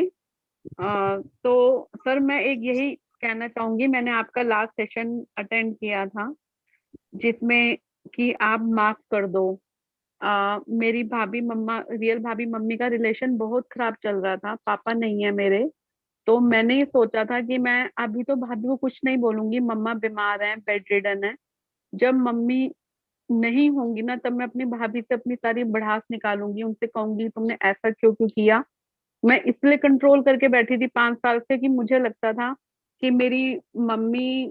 तो सर मैं एक यही कहना चाहूंगी, मैंने आपका लास्ट सेशन अटेंड किया था जिसमें कि आप माफ कर दो। मेरी भाभी मम्मा, रियल भाभी मम्मी का रिलेशन बहुत खराब चल रहा था, पापा नहीं है मेरे। तो मैंने ये सोचा था कि मैं अभी तो भाभी को कुछ नहीं बोलूंगी, मम्मा बीमार है, बेड रिडन है। जब मम्मी नहीं होंगी ना, तब मैं अपनी भाभी से अपनी सारी भड़ास निकालूंगी, उनसे कहूंगी तुमने ऐसा क्यों क्यों किया। मैं इसलिए कंट्रोल करके बैठी थी 5 साल से कि मुझे लगता था कि मेरी मम्मी,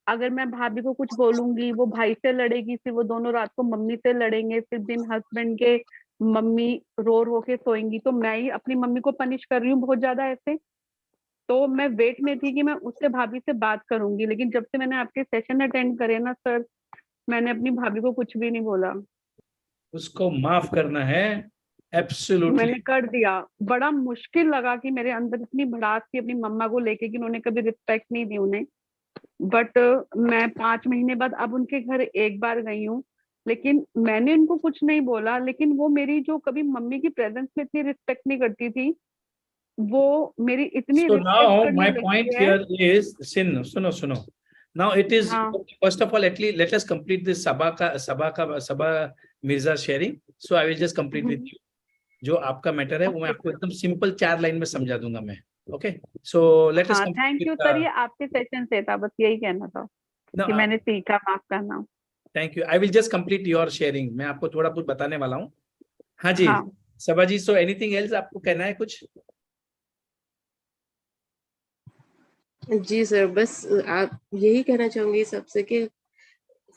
अगर मैं भाभी को कुछ बोलूंगी वो भाई से लड़ेगी, फिर वो दोनों रात को मम्मी से लड़ेंगे, फिर दिन हस्बैंड के मम्मी रो के सोएंगी, तो मैं ही अपनी मम्मी को पनिश कर रही हूँ बहुत ज्यादा ऐसे। तो मैं वेट में थी कि मैं उससे भाभी से बात करूंगी, लेकिन जब से मैंने आपके सेशन अटेंड करे ना सर, मैंने अपनी भाभी को कुछ भी नहीं बोला। उसको माफ करना है, एब्सोल्युटली। मैंने कर दिया। बड़ा मुश्किल लगा कि मेरे अंदर इतनी भड़ास थी अपनी मम्मा को लेके कि उन्होंने कभी रिस्पेक्ट नहीं दी उन्हें। बट मैं 5 महीने बाद अब उनके घर एक बार गई हूँ, लेकिन मैंने उनको कुछ नहीं बोला। लेकिन वो मेरी जो कभी मम्मी की प्रेजेंस में इतनी रिस्पेक्ट नहीं करती थी, वो मेरी इतनी So रिस्पेक्ट now करने my लगी point है। here is, Sin, suno. Now it is, हाँ first of all, at least let us complete this Sabha Mirza sharing. So I will just complete with you. जो आपका matter है वो मैं आपको एकदम सिंपल 4 लाइन में समझा दूंगा मैं। ओके, सो लेट अस हाँ, complete thank you with sir, ये आपके सेशन से था, बस यही कहना था कि नो, मैंने सीखा माफ करना। Thank you. I will just complete your sharing. मैं आपको थोड़ा कुछ बताने वाला हूँ। हाँ जी, हाँ सबा जी, सो एनीथिंग एल्स आपको कहना है कुछ? जी सर, बस आप यही कहना चाहूंगी सबसे कि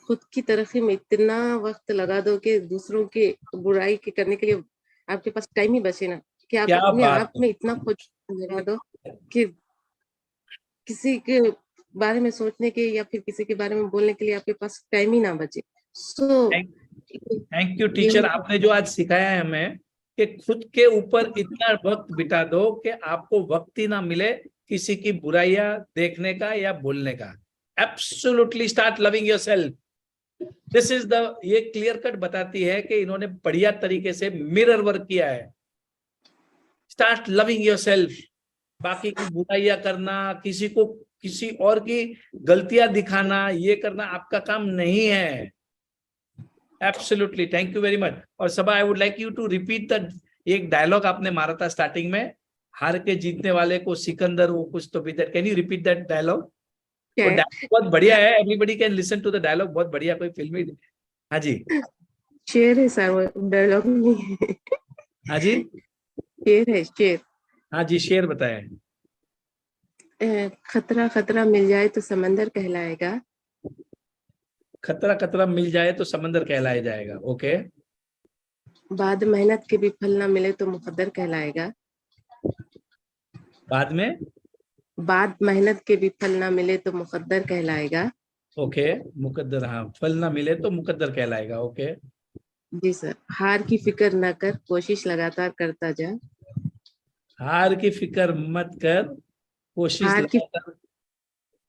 खुद की तरक्की में इतना वक्त लगा दो कि दूसरों की बुराई के करने के लिए आपके पास टाइम ही बचे ना, कि आप क्या अपने बात आप है। में इतना खुद लगा दो कि किसी के बारे में सोचने के या फिर किसी के बारे में बोलने के लिए आपके पास टाइम ही ना बचे। सो थैंक यू टीचर, यही आपने जो आज सिखाया है हमें कि खुद के ऊपर इतना वक्त बिता दो कि आपको वक्त ही ना मिले किसी की बुराइयां देखने का या बोलने का। Absolutely start loving yourself. This is the, ये क्लियर कट बताती है कि इन्होंने बढ़िया तरीके से मिरर वर्क किया है। Start loving yourself. बाकी की बुराइयां करना, किसी को किसी और की गलतियां दिखाना, ये करना आपका काम नहीं है। Absolutely, thank you very much. और Saba, I would like you to repeat the, एक डायलॉग आपने मारा था स्टार्टिंग में, हार के जीतने वाले को सिकंदर वो कुछ तो भी, that can you repeat that dialogue? वो क्या है? डायलॉग बहुत बढ़िया है, everybody can listen to the dialogue, बहुत बढ़िया, कोई फिल्मी। हाँ जी, शेर है सर, वो डायलॉग नहीं है। हाँ जी, शेर है, शेर। हाँ जी, शेर बताएं। खतरा खतरा मिल जाए तो समंदर कहलाएगा। खतरा खतरा मिल जाए तो समंदर कहलाया जाएगा। ओके। बाद मेहनत के भी फल ना मिले तो मुकद्दर कहलाएगा। बाद में, बाद मेहनत के भी फल ना मिले तो मुकद्दर कहलाएगा। ओके, मुकद्दर, हाँ, फल ना मिले तो मुकद्दर कहलाएगा। ओके। जी सर। हार की फिक्र न कर, कोशिश लगातार करता जा। हार की फिक्र मत कर, कोशिश हार की लगातार।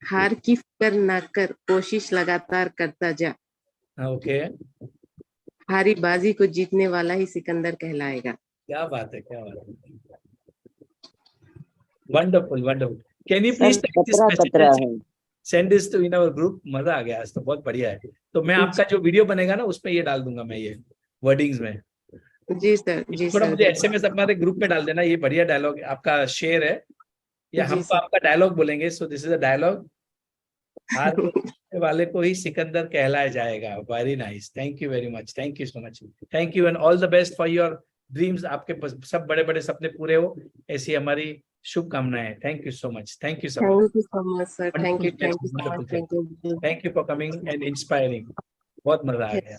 हार की फिक्र न कर, कोशिश लगातार करता जा। ओके, हारी बाजी को जीतने वाला ही सिकंदर कहलाएगा। क्या बात है, क्या बात है। Wonderful, wonderful. Can you sir please खतरा खतरा है। Send this to in our group? मजा आ गया आज तो, बहुत बढ़िया है। तो मैं आपका जो वीडियो बनेगा ना उसमें ये डाल दूंगा मैं, ये वर्डिंग्स में। जी सर, जी थोड़ा सर। मुझे एसएमएस हमारे ग्रुप में डाल देना, ये बढ़िया डायलॉग आपका शेर है, या हम जी तो सर। आपका डायलॉग बोलेंगे। So this is a dialogue, हार के जीतने वाले को ही सिकंदर कहलाया जाएगा। Very nice, thank you very much, thank you so much, thank you and all the best for your dreams. आपके सब बड़े बड़े सपने पूरे हो, ऐसी हमारी शुभकामनाएं। Thank you so much, thank you so much. Thank you so much sir, thank you so much, thank you. Thank you for coming and inspiring. बहुत मजा आ गया।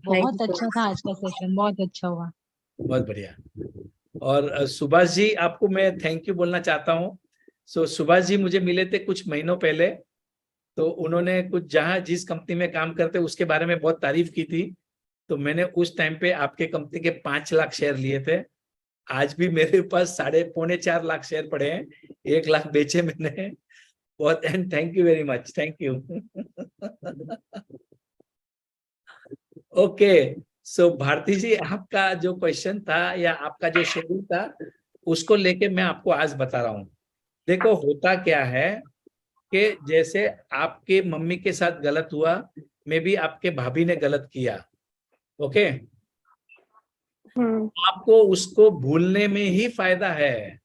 बहुत अच्छा था आज का सेशन, बहुत अच्छा हुआ। बहुत बढ़िया। और सुभाष जी, आपको मैं थैंक यू बोलना चाहता हूँ। सो सुभाष जी मुझे मिले थे कुछ महीनों पहले, तो उन्होंने कुछ जहाँ जिस कंपनी में काम करते उसके बारे में बहुत तारीफ की थी। तो मैंने उस टाइम पे आपके कंपनी के 5 लाख शेयर लिए थे। आज भी मेरे पास 3.25-4 लाख शेयर पड़े हैं, 1 लाख बेचे मैंने। बहुत, and thank you very much, thank you. Okay, so Bharti ji, आपका जो क्वेश्चन था या आपका जो शेड्यूल था, उसको लेके मैं आपको आज बता रहा हूँ। देखो, होता क्या है कि जैसे आपके मम्मी के साथ गलत हुआ, मे भी आपके भाभी ने गलत किया। ओके, आपको उसको भूलने में ही फायदा है।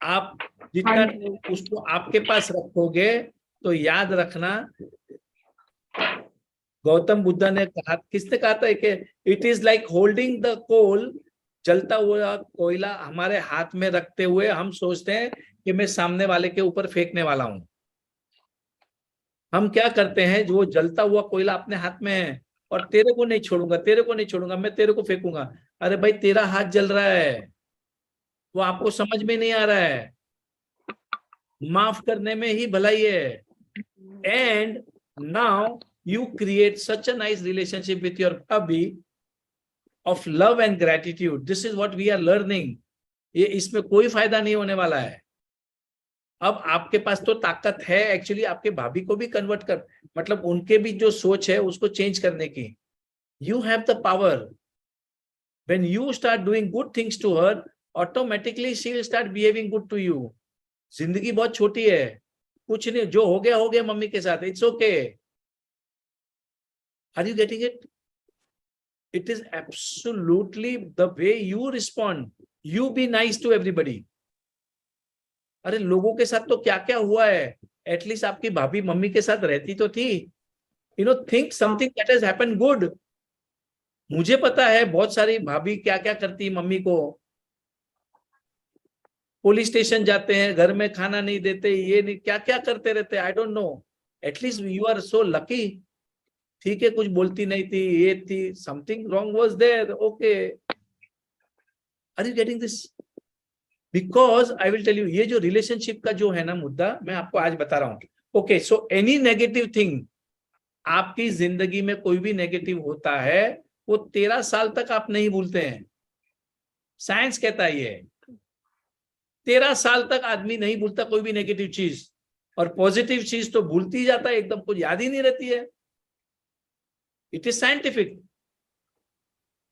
आप जितना उसको आपके पास रखोगे तो याद रखना, गौतम बुद्ध ने कहा, किसने कहा था कि it is like holding the coal, जलता हुआ कोयला हमारे हाथ में रखते हुए हम सोचते हैं कि मैं सामने वाले के ऊपर फेंकने वाला हूं। हम क्या करते हैं, जो जलता हुआ कोयला अपने हाथ में है और तेरे को नहीं छोड़ूंगा, तेरे को नहीं छोड़ूंगा, मैं तेरे को फेंकूंगा। अरे भाई, तेरा हाथ जल रहा है, वो आपको समझ में नहीं आ रहा है। माफ करने में ही भलाई है। And now you create such a nice relationship with your hubby of love and gratitude. This is what we are learning. ये इसमें कोई फायदा नहीं होने वाला है। अब आपके पास तो ताकत है एक्चुअली आपके भाभी को भी कन्वर्ट कर, मतलब उनके भी जो सोच है उसको चेंज करने की। You have the power. When you start doing good things to her, automatically she will start behaving good to you. जिंदगी बहुत छोटी है, कुछ नहीं, जो हो गया मम्मी के साथ, it's okay. Are you getting it? It is absolutely the way you respond. You be nice to everybody. अरे लोगों के साथ तो क्या क्या हुआ है, एटलीस्ट आपकी भाभी मम्मी के साथ रहती तो थी। think something that has happened good. मुझे पता है बहुत सारी भाभी क्या क्या करती मम्मी को, पुलिस स्टेशन जाते हैं, घर में खाना नहीं देते, ये नहीं क्या क्या करते रहते, I don't know. At least you are so lucky ठीक है, कुछ बोलती नहीं थी, ये थी, something wrong was there, okay. Are you getting this? Because I will tell you, ये जो रिलेशनशिप का जो है ना मुद्दा, मैं आपको आज बता रहा हूं। Okay, so any negative thing, आपकी जिंदगी में कोई भी नेगेटिव होता है, वो 13 साल तक आप नहीं भूलते हैं। साइंस कहता है ये 13 साल तक आदमी नहीं भूलता कोई भी नेगेटिव चीज, और पॉजिटिव चीज तो भूलती जाता है, एकदम कुछ याद ही नहीं रहती है। It is scientific.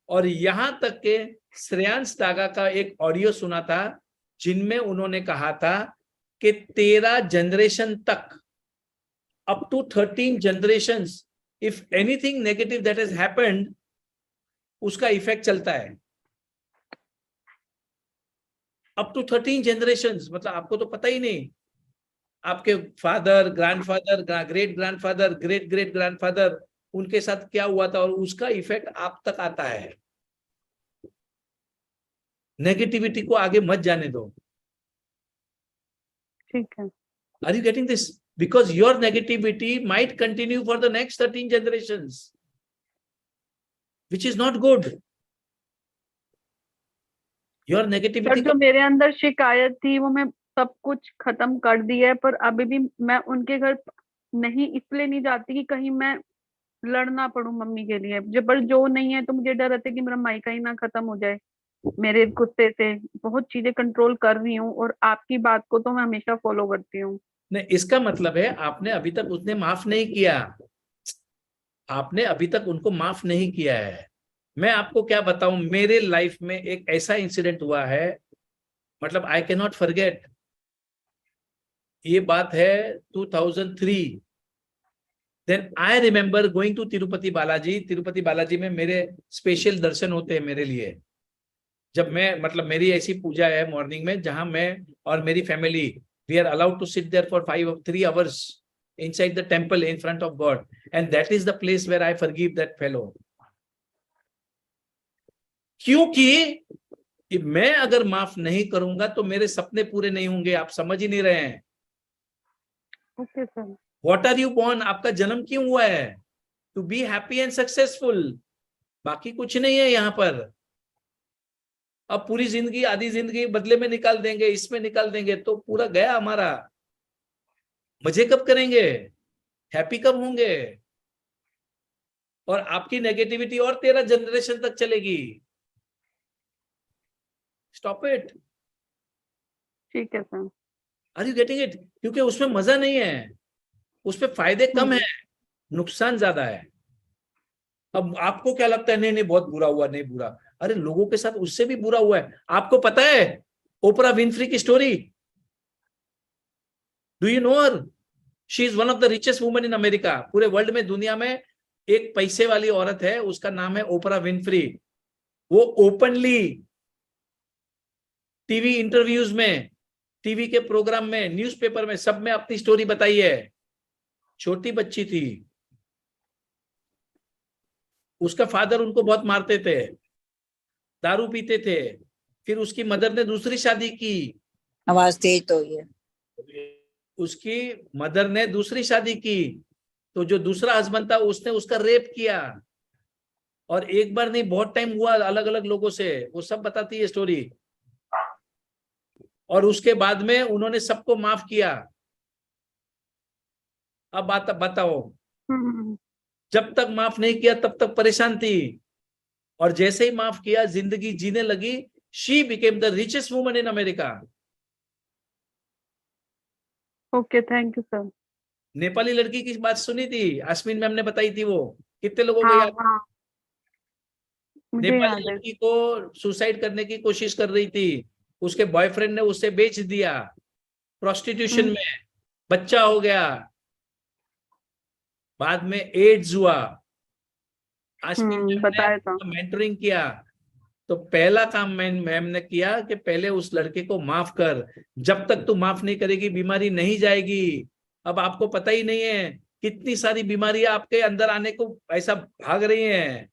और यहां तक के श्रेयांश दागा का एक ऑडियो सुना था, जिनमें उन्होंने कहा था कि 13 जनरेशन तक, up to 13 generations, if anything negative that has happened, उसका इफेक्ट चलता है। up to 13 generations, मतलब आपको तो पता ही नहीं, आपके father, grandfather, great grandfather, great great grandfather, उनके साथ क्या हुआ था, और उसका इफेक्ट आप तक आता है। नेगेटिविटी को आगे मत जाने दो। ठीक है। Are you getting this? Because your negativity might continue for the next 13 generations, which is not good. Your पर negativity जो मेरे अंदर शिकायत थी वो मैं सब कुछ खत्म कर दी है, पर अभी भी मैं उनके घर नहीं इसलिए नहीं जाती कि कहीं मैं लड़ना पड़ूं मम्मी के लिए। जब पर जो नहीं है तो मुझे डर रहता है कि मेरा मायका ही ना खत्म हो जाए मेरे गुस्से से। बहुत चीजें कंट्रोल कर रही हूँ, और आपकी बात को तो मैं हमेशा फॉलो करती हूँ। नहीं, इसका मतलब है आपने अभी तक उसने माफ नहीं किया, आपने अभी तक उनको माफ नहीं किया है। मैं आपको क्या बताऊं, मेरे लाइफ में एक ऐसा इंसिडेंट हुआ है, मतलब आई कैन नॉट फॉरगेट। ये बात है 2003। Then I remember going to Tirupati Balaji. Tirupati Balaji में मेरे स्पेशल दर्शन होते हैं मेरे लिए। जब मैं, मतलब मेरी ऐसी पूजा है मॉर्निंग में, जहां मैं और मेरी family, we are allowed to sit there for 3 hours inside the temple in front of God, and that is the place where I forgive that fellow. क्योंकि मैं अगर माफ नहीं करूंगा तो मेरे सपने पूरे नहीं होंगे। आप समझ ही नहीं रहे हैं। Okay sir. What are you born? आपका जन्म क्यों हुआ है? To be happy and successful, बाकी कुछ नहीं है यहाँ पर। अब पूरी जिंदगी, आधी जिंदगी बदले में निकाल देंगे, इसमें निकाल देंगे, तो पूरा गया हमारा। मजे कब करेंगे? हैप्पी कब होंगे? और आपकी नेगेटिविटी और 13 जनरेशन तक चलेगी। Stop it. ठीक है sir. Are you getting it? क्योंकि उसमें मजा नहीं है, उसमें फायदे कम है, नुकसान ज्यादा है। अब आपको क्या लगता है, नहीं नहीं बहुत बुरा हुआ, नहीं बुरा, अरे लोगों के साथ उससे भी बुरा हुआ है। आपको पता है ओपरा विनफ्री की story? Do you know her? She is one of the richest woman in America. पूरे वर्ल्ड में, दुनिया में एक पैसे वाली औरत है, उसका नाम है ओपरा विनफ्री। वो ओपनली टीवी इंटरव्यूज में, टीवी के प्रोग्राम में, न्यूज़पेपर में, सब में अपनी स्टोरी बताई है। छोटी बच्ची थी, उसका फादर उनको बहुत मारते थे, दारू पीते थे। फिर उसकी मदर ने दूसरी शादी की। आवाज तेज तो हुई है। उसकी मदर ने दूसरी शादी की, तो जो दूसरा हस्बैंड था उसने उसका रेप किया। और एक बार नहीं, बहुत टाइम हुआ, अलग अलग लोगों से, वो सब बताती है स्टोरी। और उसके बाद में उन्होंने सबको माफ किया। अब बात बताओ, जब तक माफ नहीं किया तब तक परेशान थी, और जैसे ही माफ किया जिंदगी जीने लगी। She became the richest woman in America. Okay, thank you sir. Nepali लड़की की बात सुनी थी, आसमीन मैम ने बताई थी, वो कितने लोगों को हाँ याद? हाँ, मुझे याद नेपाली है। लड़की को सुसाइड करने की कोशिश कर रही थी, उसके बॉयफ्रेंड ने उसे बेच दिया प्रोस्टिट्यूशन में, बच्चा हो गया, बाद में एड्स हुआ। आसमीन बताया था। मेंटरिंग किया, तो पहला काम मैम ने किया कि पहले उस लड़के को माफ कर। जब तक तू माफ नहीं करेगी बीमारी नहीं जाएगी। अब आपको पता ही नहीं है कितनी सारी बीमारियां आपके अंदर आने को ऐसा भाग रही हैं।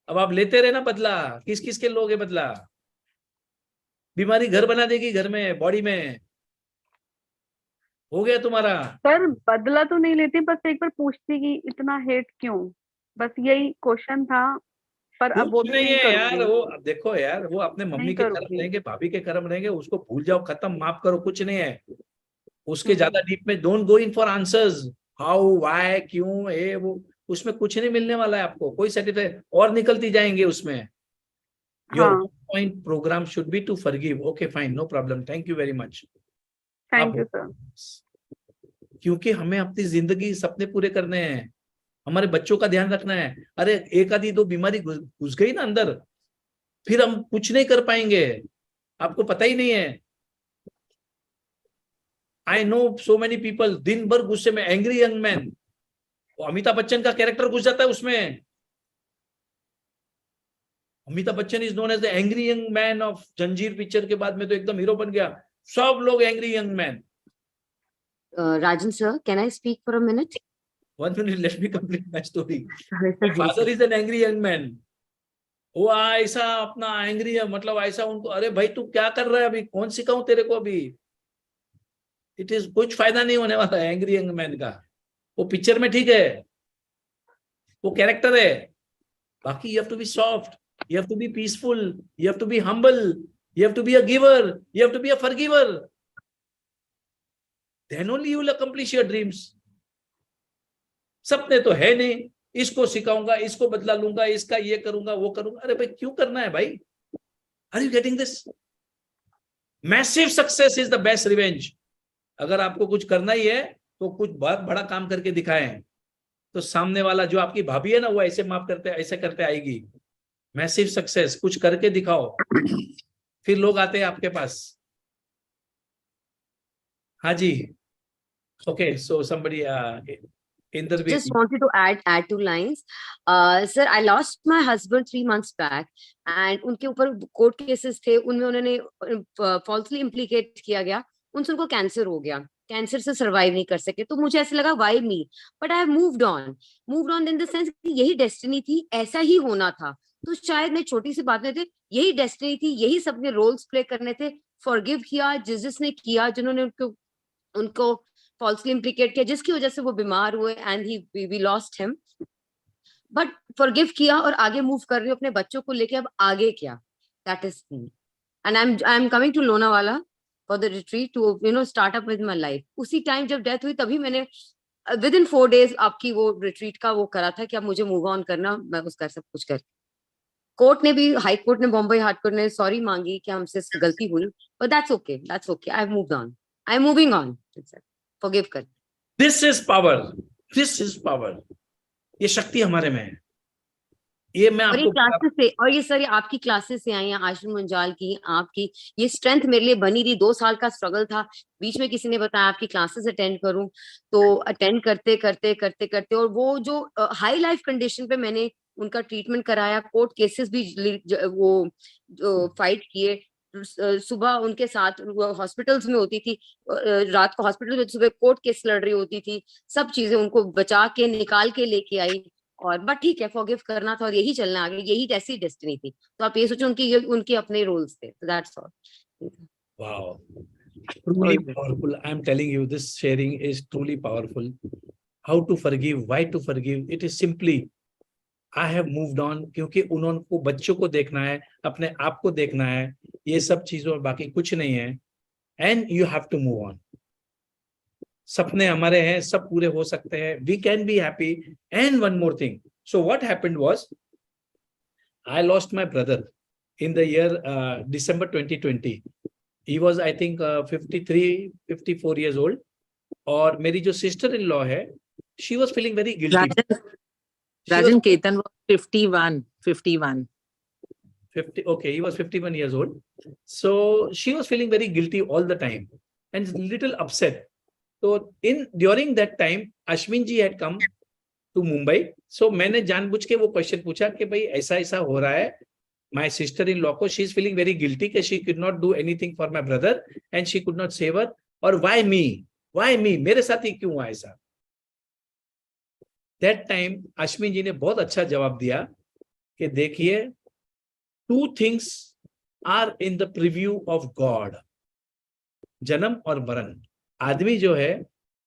अब आप लेते रहे ना बदला, किस किस के लोगे बदला? बीमारी घर बना देगी, घर में, बॉडी में। हो गया तुम्हारा। सर बदला तो नहीं लेती, बस एक बार पूछती कि इतना हेट क्यों। बस यही क्वेश्चन था, पर अब वो कुछ भी नहीं नहीं है यार, करूंगी। वो अब देखो यार, वो अपने मम्मी नहीं के कर्म करूंगी। रहेंगे, भाभी के कर्म रहेंगे, उसको भूल जाओ, खत्म, माफ करो, कुछ नहीं है उसके हम्म, ज्यादा डीप में। Don't go in for answers, how why क्यों ये वो, उसमें कुछ नहीं मिलने वाला है आपको, कोई सर्टिफिकेट और निकलती जाएंगे उसमें। योर हाँ, point program should be to forgive. Okay fine, no problem, thank you very much. Thank आप, यू सर। क्योंकि हमें अपनी जिंदगी सपने पूरे करने हैं, हमारे बच्चों का ध्यान रखना है। अरे एक आधी दो बीमारी घुस गई ना अंदर, फिर हम कुछ नहीं कर पाएंगे, आपको पता ही नहीं है। I know so many people दिन भर गुस्से में, angry young man, Amitabh Bachchan का कैरेक्टर घुस जाता है उसमें। Amitabh Bachchan is known as the angry young man of Zanjeer picture के बाद में तो एकदम हीरो बन गया, सब लोग angry young man. Rajan sir, can I speak for a minute? 1 minute, let me complete my story. Sorry, My sir. father is an angry young man. वो ऐसा अपना एंग्री है, मतलब ऐसा उनको, अरे भाई तू क्या कर रहा है अभी, कौन सिखाऊं तेरे को अभी। इट इज कुछ फायदा नहीं होने वाला है एंग्री यंग मैन का। वो पिक्चर में ठीक है, वो कैरेक्टर है, बाकी you have to be soft, you have to be peaceful, you have to be humble, you have to be a giver, you have to be a forgiver, then only you will accomplish your dreams. सपने तो है नहीं, इसको सिखाऊंगा, इसको बदला लूंगा, इसका ये करूंगा, वो करूंगा, अरे भाई क्यों करना है भाई। Are you getting this? Massive success is the best revenge. अगर आपको कुछ करना ही है तो कुछ बहुत बड़ा काम करके दिखाएं, तो सामने वाला जो आपकी भाभी है ना, वो ऐसे माफ करते, ऐसे करते आएगी। मैसिव सक्सेस, कुछ करके दिखाओ, फिर लोग आते हैं आपके पास। हाँ जी, okay, so somebody Inderveer. Just wanted to add 2 lines. Sir, I lost my husband 3 months back, and उनके ऊपर कोर्ट केसेस थे, उनमें उन्होंने फॉल्सली इम्प्लीकेट किया गया, उनसे उनको कैंसर हो गया, कैंसर से सर्वाइव नहीं कर सके। तो मुझे ऐसा लगा why me, but I have moved on in the sense कि यही डेस्टिनी थी, ऐसा ही होना था। तो शायद मैं छोटी सी बात में थे, यही डेस्टिनी थी, यही सबने रोल्स प्ले करने थे। फॉरगिव किया जिसने किया, जिन्होंने उनको फॉल्सली इम्प्लीकेट किया, जिसकी वजह से वो बीमार हुए and we lost him, but forgive किया और आगे मूव कर रही हूँ अपने बच्चों को लेके। अब आगे क्या, that is me, and I am coming to Lonavala for the retreat to start up with my life. उसी टाइम जब डेथ हुई तभी मैंने विद इन 4 days आपकी वो रिट्रीट का वो करा था कि अब मुझे मूव ऑन करना, मैं उसका सब कुछ कर। कोर्ट ने भी, हाई कोर्ट ने, बॉम्बे हाई कोर्ट ने सॉरी मांगी कि हमसे गलती हुई, but that's okay, I have moved on, I am moving on, forgive कर। This is power, this is power, ये शक्ति हमारे में है। ये मैं और ये आपको क्लासेस से, और ये सर आपकी क्लासेस से आई हैं, आश्रम मंजाल की, आपकी ये स्ट्रेंथ मेरे लिए बनी रही। 2 साल का स्ट्रगल था, बीच में किसी ने बताया आपकी क्लासेस अटेंड करूं, तो अटेंड करते करते करते करते, और वो जो हाई लाइफ कंडीशन पे मैंने उनका ट्रीटमेंट कराया, कोर्ट केसेस भी वो फाइट किए, सुबह उनके साथ हॉस्पिटल्स में होती थी, रात को हॉस्पिटल में, सुबह कोर्ट केस लड़ रही होती थी, सब चीजें उनको बचा के निकाल के लेके आई। और बट ठीक है, फॉरगिव करना था और यही चलना आगे, यही ऐसी डेस्टिनी थी। तो आप ये सोचो, उनके अपने रोल्स थे, that's all. wow, truly powerful. I am telling you, this sharing is truly powerful. How to forgive, why to forgive? It is simply I have moved on, क्योंकि उनको बच्चों को देखना है, अपने आप को देखना है, ये सब चीजों में बाकी कुछ नहीं है। And you have to move on. सपने हमारे हैं, सब पूरे हो सकते हैं, we can be happy. And one more thing, so what happened was I lost my brother in the year December 2020. He was I think 53-54 years old. और मेरी जो sister in law है, she was feeling very guilty. Rajan Ketan was 51. 50, okay, he was 51 years old. So she was feeling very guilty all the time and little upset. So during that time, Ashwin ji had come to Mumbai. So मैंने जानबूझ के वो question पूछा कि भाई ऐसा ऐसा हो रहा है, my sister-in-law को, she is feeling very guilty कि she could not do anything for my brother and she could not save her. और why me? Why me? मेरे साथ ही क्यों हुआ ऐसा? That time अश्विन जी ने बहुत अच्छा जवाब दिया कि देखिए, 2 things are in the preview of God, जन्म और मरण। आदमी जो है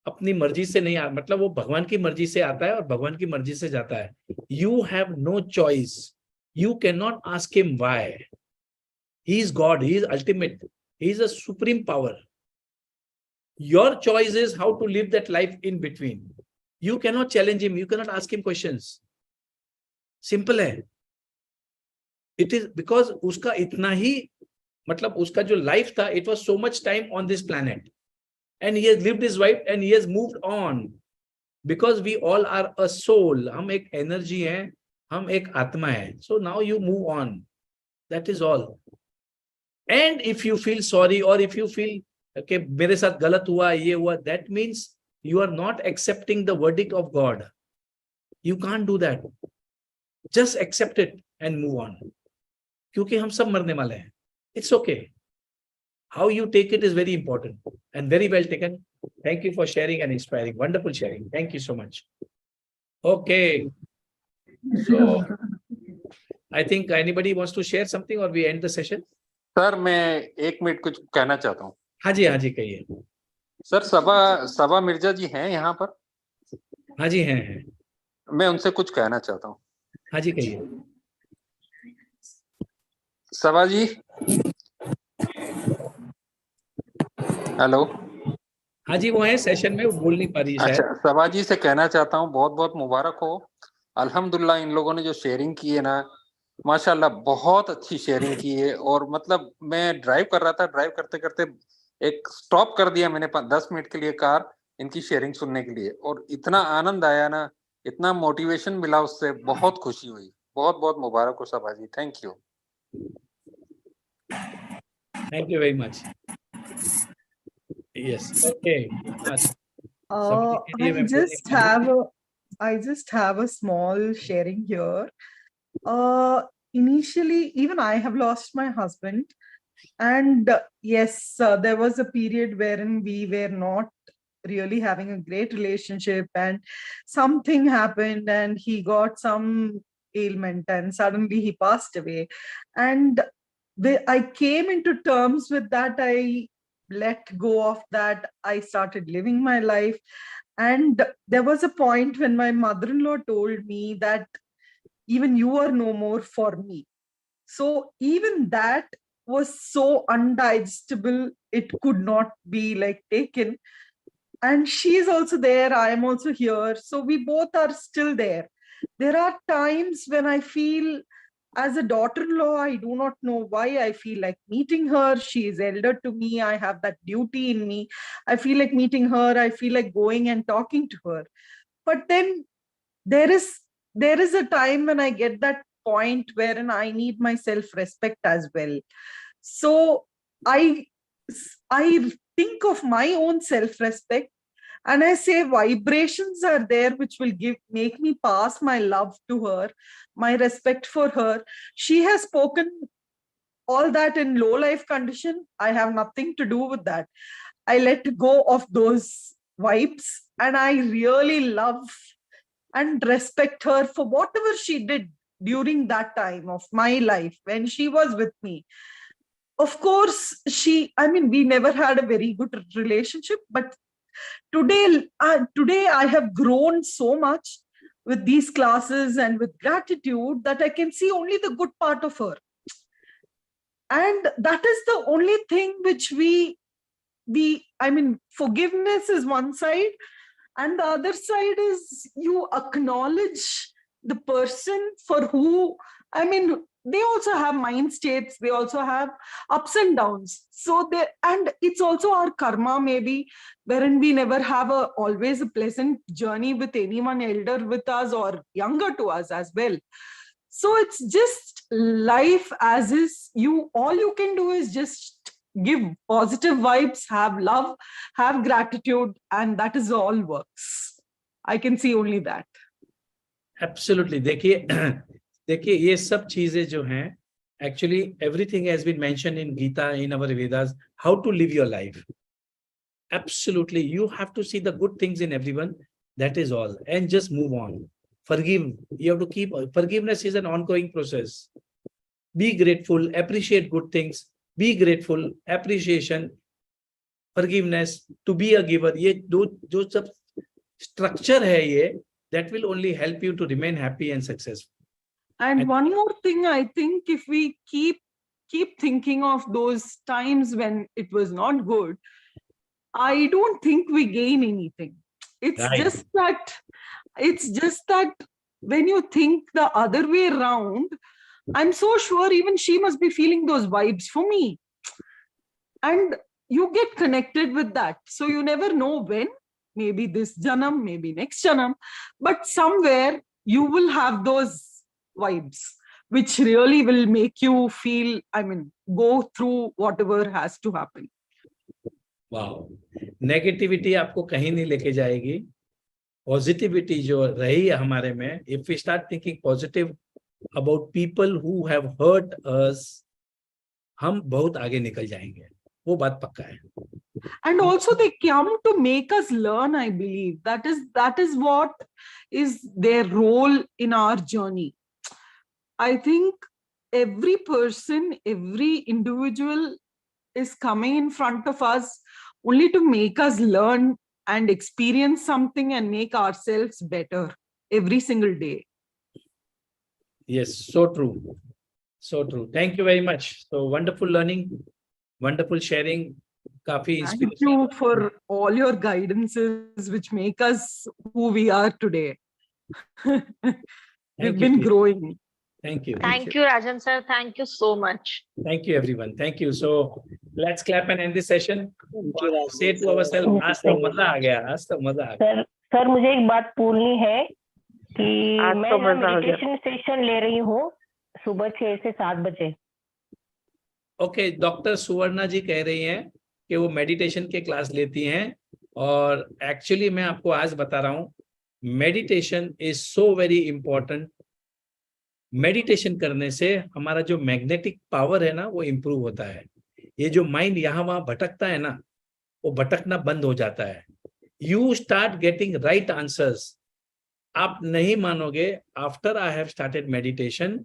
अपनी मर्जी से नहीं मतलब वो भगवान की मर्जी से आता है और भगवान की मर्जी से जाता है. You have no choice. You cannot ask him why. He is God. He is ultimate. He is a supreme power. Your choice is how to live that life in between. You cannot challenge him. You cannot ask him questions. Simple है. It is because उसका इतना ही मतलब उसका जो life था, it was so much time on this planet, and he has lived his life and he has moved on. Because we all are a soul. हम एक energy है, हम एक आत्मा है. So now you move on. That is all. And if you feel sorry or if you feel कि मेरे साथ गलत हुआ, ये हुआ, that means you are not accepting the verdict of God. You can't do that. Just accept it and move on. क्योंकि हम सब मरने वाले हैं. It's okay. How you take it is very important and very well taken. Thank you for sharing and inspiring. Wonderful sharing. Thank you so much. Okay. So I think anybody wants to share something or we end the session? Sir मैं 1 minute कुछ कहना चाहता हूँ. हाँ जी कहिए. Sir सबा मिर्जा जी हैं यहाँ पर? हाँ जी हैं. मैं उनसे कुछ कहना चाहता हूँ. हाँ जी कहिए. सबा जी, हेलो. हाँ जी, वो है सेशन में, वो बोल नहीं पा रही शायद. अच्छा, सबा जी से कहना चाहता हूँ बहुत बहुत मुबारक हो. अल्हम्दुलिल्लाह इन लोगों ने जो शेयरिंग की है ना, माशाल्लाह बहुत अच्छी शेयरिंग की है. और मतलब मैं ड्राइव कर रहा था, ड्राइव करते करते एक स्टॉप कर दिया मैंने 10 मिनट के लिए कार, इनकी शेयरिंग सुनने के लिए. और इतना आनंद आया ना, इतना मोटिवेशन मिला उससे, बहुत खुशी हुई. बहुत बहुत मुबारक हो Saba ji. Thank you. Thank you very much. Yes. Okay. I just have a small sharing here. Initially, even I have lost my husband, and yes, there was a period wherein we were not really having a great relationship, and something happened, and he got some ailment, and suddenly he passed away. And I came into terms with that. I let go of that. I started living my life. And there was a point when my mother-in-law told me that even you are no more for me. So even that was so undigestible, it could not be like taken. And she is also there, I am also here. So we both are still there. There are times when I feel, as a daughter-in-law, I do not know why I feel like meeting her. She is elder to me. I have that duty in me. I feel like meeting her. I feel like going and talking to her. But then there is a time when I get that point wherein I need my self-respect as well. So I think of my own self-respect, and I say vibrations are there which will make me pass my love to her, my respect for her. She has spoken all that in low life condition. I have nothing to do with that. I let go of those vibes, and I really love and respect her for whatever she did during that time of my life when she was with me. Of course, we never had a very good relationship, but today I have grown so much with these classes and with gratitude that I can see only the good part of her. And that is the only thing which forgiveness is one side, and the other side is you acknowledge the person for who, they also have mind states, they also have ups and downs. And it's also our karma, maybe, wherein we never have always a pleasant journey with anyone elder with us or younger to us as well. So it's just life as is. All you can do is just give positive vibes, have love, have gratitude, and that is all works. I can see only that. Absolutely. देखिए ये सब चीजें जो हैं, actually everything has been mentioned in Gita, in our Vedas, how to live your life. Absolutely, you have to see the good things in everyone. That is all, and just move on. Forgive. You have to keep. Forgiveness is an ongoing process. Be grateful. Appreciate good things. Be grateful. Appreciation. forgiveness, to be a giver, ये जो सब structure है ये, that will only help you to remain happy and successful. And one more thing, I think if we keep thinking of those times when it was not good, I don't think we gain anything. It's Right. just that when you think the other way around, I'm so sure even she must be feeling those vibes for me. And you get connected with that. So you never know when, maybe this janam, maybe next janam, but somewhere you will have those vibes, which really will make you feel, go through whatever has to happen. Wow. Negativity आपको कहीं नहीं लेके जाएगी. Positivity जो रही है हमारे में, if we start thinking positive about people who have hurt us, हम बहुत आगे निकल जाएंगे. वो बात पक्का है. And also they come to make us learn, I believe. That is what is their role in our journey. I think every person, every individual is coming in front of us only to make us learn and experience something and make ourselves better every single day. Yes, so true. So true. Thank you very much. So wonderful learning, wonderful sharing. Kafi Thank inspiration. you for all your guidances, which make us who we are today. We've Thank been you. growing. Thank you. Thank you, Rajan sir. Thank you so much. Thank you, everyone. Thank you. So let's clap and end this session. Say to ourselves, आज तो मजा आ गया, आज तो मजा आ गया. सर मुझे एक बात पूछनी है कि आज मैं तो ना मजा आ गया. मेडिटेशन सेशन ले रही हूँ सुबह 6 से 7 बजे. ओके, डॉक्टर सुवर्णा जी कह रही हैं कि वो मेडिटेशन के क्लास लेती हैं, और एक्चुअली मैं आपको आज बता रहा हूँ, meditation is so very important. Meditation करने से हमारा जो मैग्नेटिक पावर है ना, वो इम्प्रूव होता है. ये जो माइंड यहाँ वहां भटकता है ना, वो भटकना बंद हो जाता है. You start getting right answers. आप नहीं मानोगे, after I have started meditation,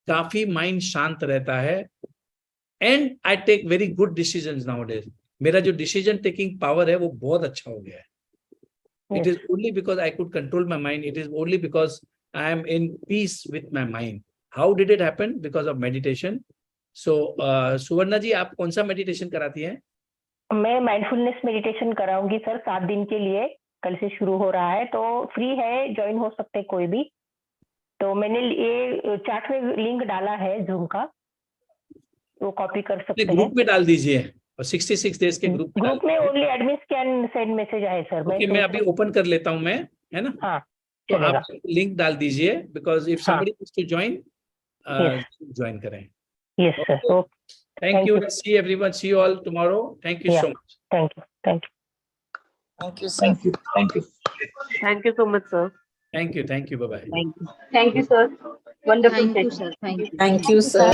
काफी माइंड शांत रहता है. And I take very good decisions nowadays. मेरा जो डिसीजन टेकिंग पावर है वो बहुत अच्छा हो गया है. It is only because I could control my mind. It is only because I am in peace with my mind. How did it happen? Because of meditation. So, सुवर्णा जी, आप कौन सा मेडिटेशन कराती हैं? मैं माइंडफुलनेस मेडिटेशन कराऊंगी सर 7 दिन के लिए. कल से शुरू हो रहा है, तो फ्री है, ज्वाइन हो सकते हैं कोई भी. तो मैंने ये चैट में लिंक डाला है जूम का, वो कॉपी कर सकते हैं. ग्रुप में डाल दीजिए, और 66 डेज के ग्रुप में only admin can send message आए सर. मैं अभी ओपन कर लेता हूं, मैं, है ना? हाँ, तो आप लिंक डाल दीजिए, because if somebody wants to join, join करें. Yes sir. Thank you. See everyone, see you all tomorrow. Thank you so much. Thank you. Thank you, sir. Thank you. Thank you so much, sir. Thank you. Bye bye. Thank you. Thank you, sir. Wonderful Thank you, session. sir. Thank you. Thank you, sir.